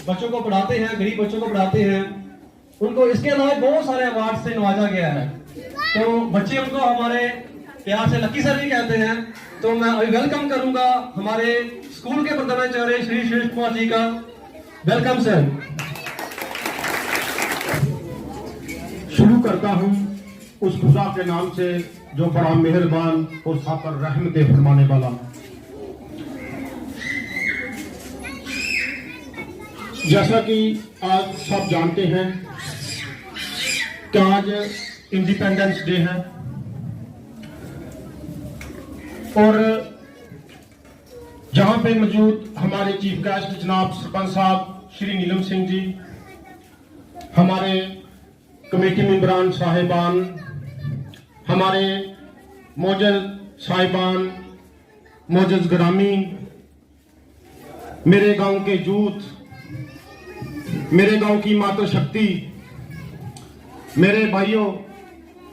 बच्चों को पढ़ाते हैं, गरीब बच्चों को पढ़ाते हैं, उनको इसके अलावा बहुत सारे अवार्ड से नवाजा गया है। तो बच्चे उनको हमारे प्यार से लकी सर भी कहते हैं। तो मैं अभी वेलकम करूंगा हमारे स्कूल के प्रधानाचार्य श्री श्रेष्ठ कुमार जी का। Welcome sir. शुरू करता हूं उस खुदा के नाम से जो बड़ा मेहरबान और सब पर रहमतें फरमाने वाला। जैसा कि आज सब जानते हैं कि आज इंडिपेंडेंस डे है और जहां पे मौजूद हमारे चीफ गेस्ट जनाब सरपंच साहब श्री नीलम सिंह जी, हमारे कमेटी मेंबरान साहिबान, हमारे मोजज साहिबान, मोजज ग्रामी, मेरे गांव के यूथ, मेरे गांव की मातृशक्ति, मेरे भाइयों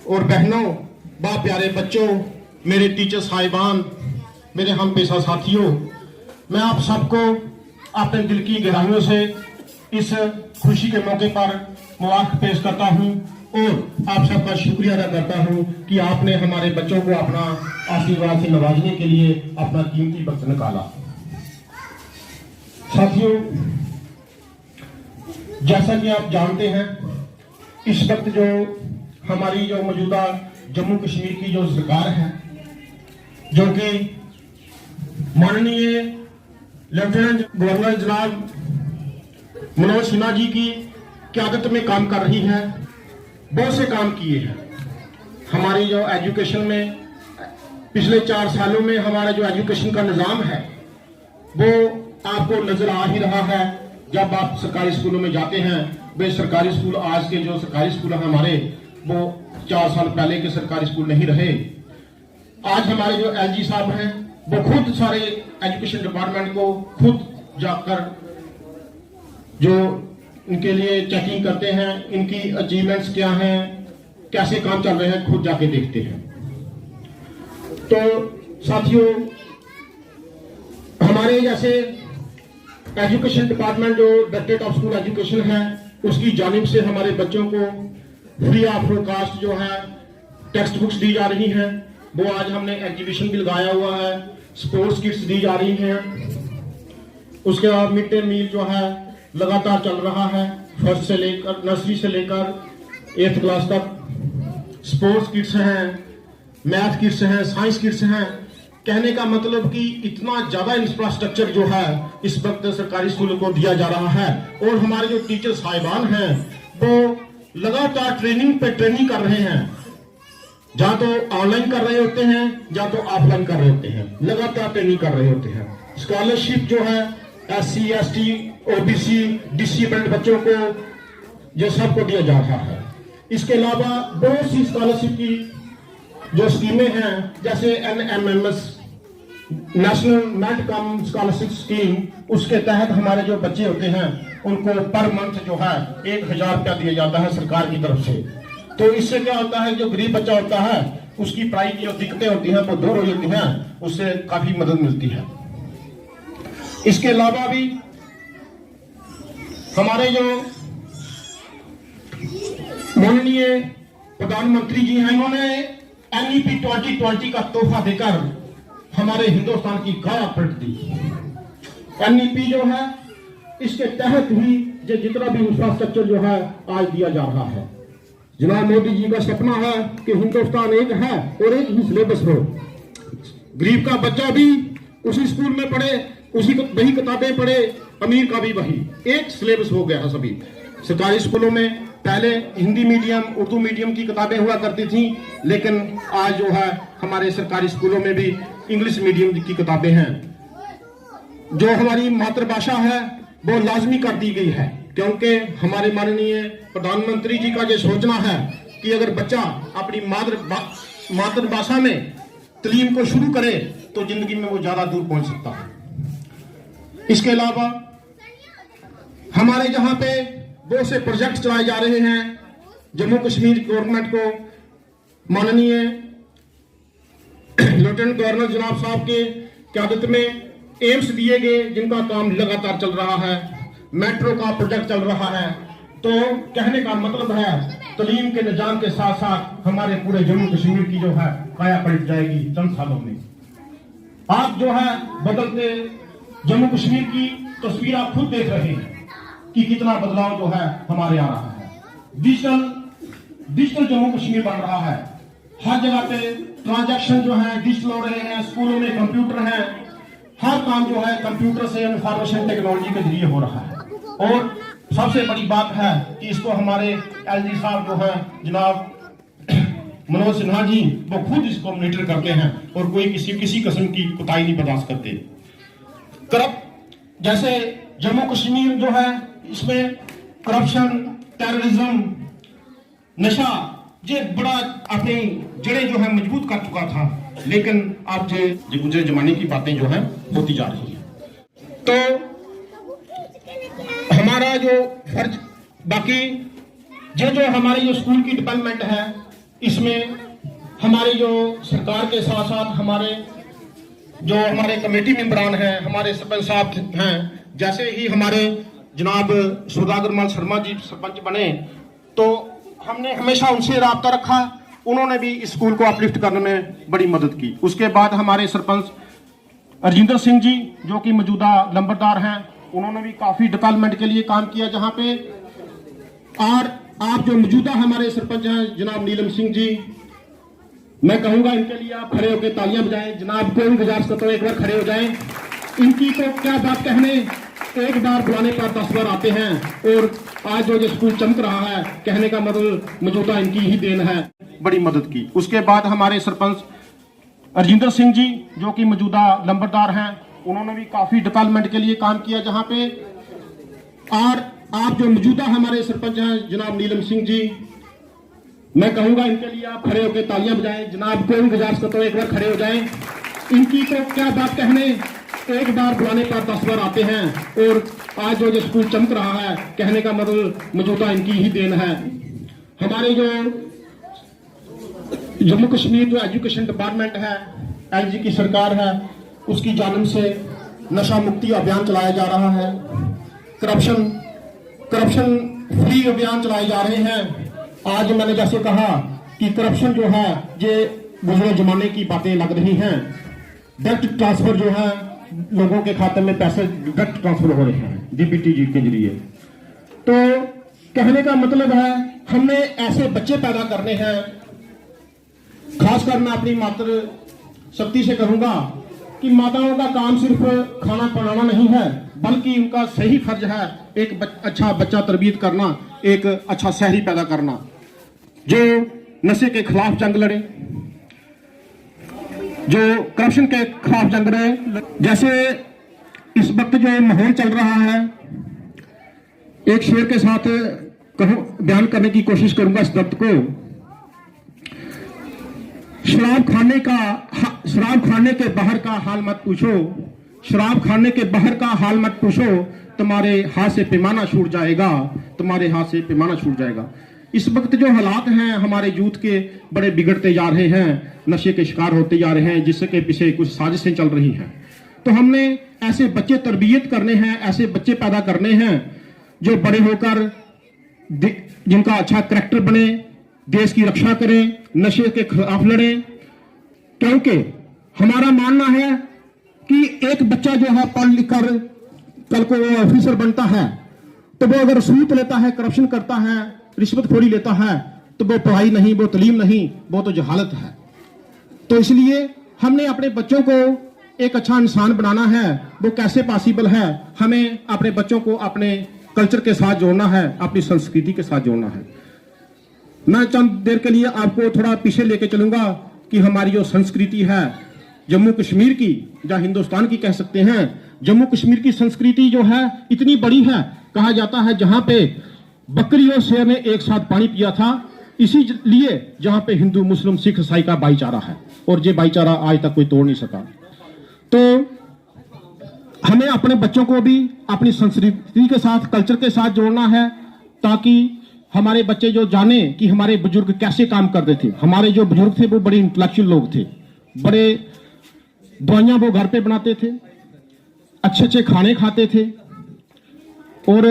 और बहनों, बा प्यारे बच्चों, मेरे टीचर साहिबान, मेरे हम पेशा साथियों, मैं आप सबको अपने दिल की गहराइयों से इस खुशी के मौके पर मुबारक पेश करता हूं और आप सबका शुक्रिया अदा करता हूं कि आपने हमारे बच्चों को अपना आशीर्वाद से नवाजने के लिए अपना कीमती वक्त निकाला। साथियों, जैसा कि आप जानते हैं, इस वक्त जो हमारी जो मौजूदा जम्मू कश्मीर की जो सरकार है, जो कि माननीय लेफ्टिनेंट गवर्नर जनाब मनोज सिन्हा जी की क़यादत में काम कर रही है, बहुत से काम किए हैं। हमारी जो एजुकेशन में पिछले 4 सालों में हमारा जो एजुकेशन का निज़ाम है वो आपको नजर आ ही रहा है। जब आप सरकारी स्कूलों में जाते हैं, वे सरकारी स्कूल आज के जो सरकारी स्कूल हैं हमारे, वो 4 साल पहले के सरकारी स्कूल नहीं रहे। आज हमारे जो एलजी साहब हैं वो खुद सारे एजुकेशन डिपार्टमेंट को खुद जाकर जो इनके लिए चेकिंग करते हैं, इनकी अचीवमेंट्स क्या हैं, कैसे काम चल रहे हैं, खुद जाके देखते हैं। तो साथियों, हमारे जैसे एजुकेशन डिपार्टमेंट जो डायरेक्टरेट ऑफ स्कूल एजुकेशन है, उसकी जानिब से हमारे बच्चों को फ्री ऑफ कॉस्ट जो है टेक्स्ट बुक्स दी जा रही हैं। वो आज हमने एग्जीबिशन भी लगाया हुआ है, स्पोर्ट्स किट्स दी जा रही हैं। उसके बाद मिड डे मील जो है लगातार चल रहा है, फर्स्ट से लेकर नर्सरी से लेकर 8th क्लास तक। स्पोर्ट्स किट्स हैं, मैथ किट्स हैं, साइंस किट्स हैं। कहने का मतलब कि इतना ज्यादा इंफ्रास्ट्रक्चर जो है इस वक्त सरकारी स्कूलों को दिया जा रहा है और हमारे जो टीचर साहिबान हैं वो लगातार ट्रेनिंग पे ट्रेनिंग कर रहे हैं। जहां तो ऑनलाइन कर रहे होते हैं, जहां तो ऑफलाइन कर रहे होते हैं, लगातार ट्रेनिंग कर रहे होते हैं। स्कॉलरशिप जो है SC, ST, OBC, डिसेबल्ड बच्चों को जो सबको दिया जा रहा है। इसके अलावा बहुत सी स्कॉलरशिप की जो स्कीमें हैं, जैसे NMMS नेशनल मेरिट कम स्कॉलरशिप स्कीम, उसके तहत हमारे जो बच्चे होते हैं उनको पर मंथ जो है 1000 रुपया दिया जाता है सरकार की तरफ से। तो इससे क्या होता है, जो गरीब बच्चा होता है उसकी पढ़ाई की जो दिक्कतें होती हैं वो दूर हो जाती हैं, उससे काफी मदद मिलती है। इसके अलावा भी हमारे जो माननीय प्रधानमंत्री जी हैं, इन्होंने NEP 2020 का तोहफा देकर हमारे हिंदुस्तान की गाड़ पलट दी। NEP जो है, इसके तहत ही जितना भी इंफ्रास्ट्रक्चर जो है आज दिया जा रहा है। जनाब मोदी जी का सपना है कि हिंदुस्तान एक है और एक ही सिलेबस हो। गरीब का बच्चा भी उसी स्कूल में पढ़े, उसी वही किताबें पढ़े, अमीर का भी वही, एक सिलेबस हो गया है सभी। सरकारी स्कूलों में पहले हिंदी मीडियम, उर्दू मीडियम की किताबें हुआ करती थी, लेकिन आज जो है हमारे सरकारी स्कूलों में भी इंग्लिश मीडियम की किताबें हैं। जो हमारी मातृभाषा है वो लाजमी कर दी गई है, क्योंकि हमारे माननीय प्रधानमंत्री जी का ये सोचना है कि अगर बच्चा अपनी मातृभाषा में तालीम को शुरू करे तो जिंदगी में वो ज्यादा दूर पहुंच सकता है। इसके अलावा हमारे जहां पे बहुत से प्रोजेक्ट चलाए जा रहे हैं। जम्मू कश्मीर गवर्नमेंट को माननीय लेफ्टिनेंट गवर्नर जनाब साहब के क़यादत में एम्स दिए गए, जिनका काम लगातार चल रहा है। मेट्रो का प्रोजेक्ट चल रहा है। तो कहने का मतलब है तालीम के निजाम के साथ साथ हमारे पूरे जम्मू कश्मीर की जो है काया पलट जाएगी चंद सालों में। आप जो है बदलते जम्मू कश्मीर की तस्वीर आप खुद देख रहे हैं कि कितना बदलाव जो है हमारे आ रहा है। डिजिटल जम्मू कश्मीर बन रहा है। हर जगह पे ट्रांजैक्शन जो है डिजिटल हो रहे हैं। स्कूलों में कंप्यूटर है। हर काम जो है कंप्यूटर से इंफॉर्मेशन टेक्नोलॉजी के जरिए हो रहा है। और सबसे बड़ी बात है कि इसको हमारे एलजी साहब जो है जनाब मनोज सिन्हा जी वो खुद इसको मॉनिटर करते हैं और कोई किसी किस्म की कोताही नहीं बर्दाश्त करते। जैसे जम्मू कश्मीर जो है इसमें करप्शन, टेररिज्म, नशा ये बड़ा अपनी जड़ें जो है मजबूत कर चुका था, लेकिन अब जो गुजरे जमाने की बातें जो है होती जा रही है। तो हमारा जो फर्ज बाकी जो हमारी जो स्कूल की डेवलपमेंट है इसमें हमारी जो सरकार के साथ साथ हमारे कमेटी मेंबरान हैं, हमारे सरपंच साहब हैं, जैसे ही हमारे जनाब सौदागर माल शर्मा जी सरपंच बने तो हमने हमेशा उनसे राब्ता रखा। उन्होंने भी इस स्कूल को अपलिफ्ट करने में बड़ी मदद की। उसके बाद हमारे सरपंच अरजिंदर सिंह जी जो कि मौजूदा लंबरदार हैं, उन्होंने भी काफी डेवलपमेंट के लिए काम किया जहां पे। और आप जो मौजूदा हमारे सरपंच हैं जनाब नीलम सिंह जी, मैं कहूंगा इनके लिए आप खड़े होकर तालियां बजाएं। जनाब को भी गुजारिश करता हूं एक बार खड़े हो जाएं। इनकी तो क्या बात कहने, एक बार बुलाने पर 10 बार आते हैं। और आज जो ये स्कूल चमक रहा है कहने का मतलब मौजूदा इनकी ही देन है, बड़ी मदद की। उसके बाद हमारे सरपंच अरजिंदर सिंह जी जो कि मौजूदा लंबरदार हैं, उन्होंने भी काफी डेवलपमेंट के लिए काम किया जहां पे। और आप जो मौजूदा हमारे सरपंच हैं जनाब नीलम सिंह जी, मैं कहूंगा इनके लिए आप खड़े होकर तालियां बजाएं। जनाब को भी गुजारिश करता हूं एक बार खड़े हो जाएं। इनकी तो क्या बात कहने, एक बार बुलाने पर 10 बार आते हैं। और आज जो ये स्कूल चमक रहा है कहने का मतलब मौजूदा इनकी ही देन है। हमारे जो जम्मू कश्मीर जो एजुकेशन डिपार्टमेंट है, एलजी की सरकार है, उसकी जानिब से नशा मुक्ति अभियान चलाया जा रहा है। करप्शन फ्री अभियान चलाए जा रहे हैं। आज मैंने जैसे कहा कि करप्शन जो है ये गुजरे जमाने की बातें लग रही हैं। डायरेक्ट ट्रांसफर जो है लोगों के खाते में पैसे डायरेक्ट ट्रांसफर हो रहे हैं डीबीटी जी के जरिए। तो कहने का मतलब है हमने ऐसे बच्चे पैदा करने हैं। खासकर मैं अपनी मातृ शक्ति से कहूंगा कि माताओं का काम सिर्फ खाना बनाना नहीं है, बल्कि उनका सही फर्ज है एक अच्छा बच्चा तरबियत करना, एक अच्छा शहरी पैदा करना जो नशे के खिलाफ जंग लड़े, जो करप्शन के खिलाफ जंग लड़े। जैसे इस वक्त जो माहौल चल रहा है, एक शेर के साथ बयान करने की कोशिश करूंगा इस दर्द को। शराब खाने के बाहर का हाल मत पूछो, शराब खाने के बाहर का हाल मत पूछो, तुम्हारे हाथ से पैमाना छूट जाएगा, तुम्हारे हाथ से पैमाना छूट जाएगा। इस वक्त जो हालात हैं हमारे यूथ के बड़े बिगड़ते जा रहे हैं, नशे के शिकार होते जा रहे हैं, जिसके पीछे कुछ साजिशें चल रही हैं। तो हमने ऐसे बच्चे तरबियत करने हैं, ऐसे बच्चे पैदा करने हैं जो बड़े होकर जिनका अच्छा करैक्टर बने, देश की रक्षा करें, नशे के खिलाफ लड़ें। क्योंकि हमारा मानना है कि एक बच्चा जो है पढ़ लिख कर कल को वो ऑफिसर बनता है, तो वो अगर सूद लेता है, करप्शन करता है, रिश्वतखोरी लेता है, तो वो पढ़ाई नहीं, वो तालीम नहीं, वो तो जहालत है। तो इसलिए हमने अपने बच्चों को एक अच्छा इंसान बनाना है। वो कैसे पॉसिबल है? हमें अपने बच्चों को अपने कल्चर के साथ जोड़ना है, अपनी संस्कृति के साथ जोड़ना है। मैं चंद देर के लिए आपको थोड़ा पीछे लेके चलूंगा कि हमारी जो संस्कृति है जम्मू कश्मीर की, या हिंदुस्तान की कह सकते हैं, जम्मू कश्मीर की संस्कृति जो है इतनी बड़ी है। कहा जाता है जहां पे बकरी और शेर ने एक साथ पानी पिया था, इसीलिए जहां पे हिंदू मुस्लिम सिख ईसाई का भाईचारा है, और ये भाईचारा आज तक कोई तोड़ नहीं सका। तो हमें अपने बच्चों को भी अपनी संस्कृति के साथ, कल्चर के साथ जोड़ना है, ताकि हमारे बच्चे जो जाने कि हमारे बुजुर्ग कैसे काम करते थे। हमारे जो बुजुर्ग थे वो बड़े इंटेलेक्चुअल लोग थे, बड़े दवाइयां वो घर पे बनाते थे, अच्छे अच्छे खाने खाते थे, और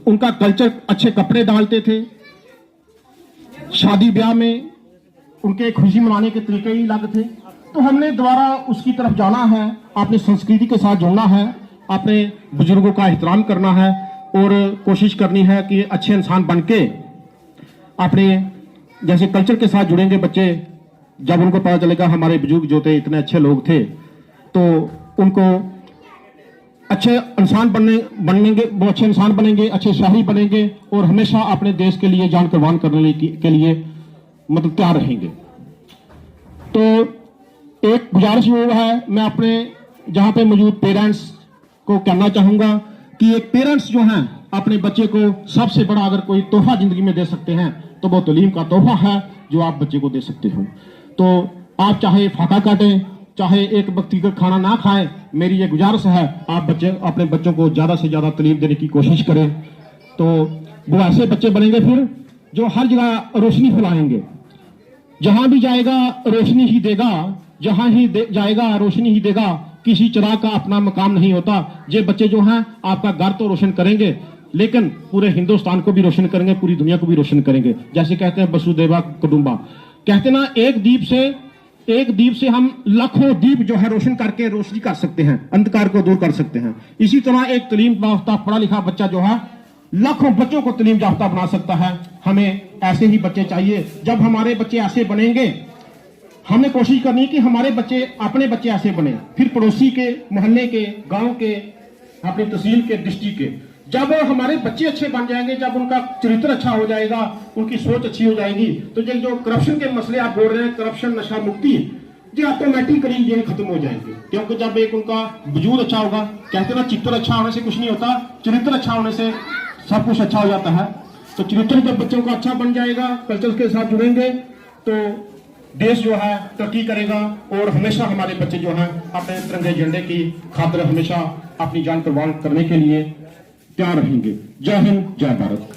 उनका कल्चर, अच्छे कपड़े डालते थे, शादी ब्याह में उनके खुशी मनाने के तरीके ही अलग थे। तो हमने दोबारा उसकी तरफ जाना है, अपनी संस्कृति के साथ जुड़ना है, अपने बुजुर्गों का एहतराम करना है और कोशिश करनी है कि अच्छे इंसान बन के अपने जैसे कल्चर के साथ जुड़ेंगे बच्चे। जब उनको पता चलेगा हमारे बुजुर्ग जो थे इतने अच्छे लोग थे, तो उनको अच्छे इंसान बनेंगे, वो अच्छे इंसान बनेंगे, अच्छे शहरी बनेंगे और हमेशा अपने देश के लिए जान कुर्बान करने के लिए मतलब तैयार रहेंगे। तो एक गुजारिश वो है, मैं अपने जहां पे मौजूद पेरेंट्स को कहना चाहूंगा कि एक पेरेंट्स जो हैं अपने बच्चे को सबसे बड़ा अगर कोई तोहफा जिंदगी में दे सकते हैं तो वो तालीम का तोहफा है जो आप बच्चे को दे सकते हो। तो आप चाहे फाका काटें, चाहे एक वक्त का खाना ना खाएं, मेरी ये गुजारिश है आप अपने बच्चों को ज्यादा से ज्यादा तालीम देने की कोशिश करें। तो वो ऐसे बच्चे बनेंगे फिर जो हर जगह रोशनी फैलाएंगे। जहां भी जाएगा रोशनी ही देगा, जहां ही जाएगा रोशनी ही देगा, किसी चिराग का अपना मकाम नहीं होता। ये बच्चे जो हैं आपका घर तो रोशन करेंगे, लेकिन पूरे हिंदुस्तान को भी रोशन करेंगे, पूरी दुनिया को भी रोशन करेंगे। जैसे कहते हैं वसुदेवा कुटुंबा, कहते ना एक दीप से हम लाखों दीप जो है रोशन करके रोशनी कर सकते हैं, अंधकार को दूर कर सकते हैं। इसी तरह एक तालीम याफ्ता पढ़ा लिखा बच्चा जो है लाखों बच्चों को तालीम याफ्ता बना सकता है। हमें ऐसे ही बच्चे चाहिए। जब हमारे बच्चे ऐसे बनेंगे, हमने कोशिश करनी है कि हमारे बच्चे, अपने बच्चे ऐसे बने, फिर पड़ोसी के, मोहल्ले के, गांव के, अपनी तहसील के, डिस्ट्रिक्ट के। जब हमारे बच्चे अच्छे बन जाएंगे, जब उनका चरित्र अच्छा हो जाएगा, उनकी सोच अच्छी हो जाएगी, तो जो करप्शन के मसले आप बोल रहे हैं, करप्शन, नशा मुक्ति, ये ऑटोमेटिकली ये खत्म हो जाएंगे। क्योंकि जब एक उनका वजूद अच्छा होगा, कहते हैं ना चित्र अच्छा होने से कुछ नहीं होता, चरित्र अच्छा होने से सब कुछ अच्छा हो जाता है। तो चरित्र जब बच्चों का अच्छा बन जाएगा, कल्चर के साथ जुड़ेंगे, तो देश जो है तरक्की करेगा और हमेशा हमारे बच्चे जो हैं अपने तिरंगे झंडे की खातिर हमेशा अपनी जान कुर्बान करने के लिए तैयार रहेंगे। जय हिंद, जय भारत।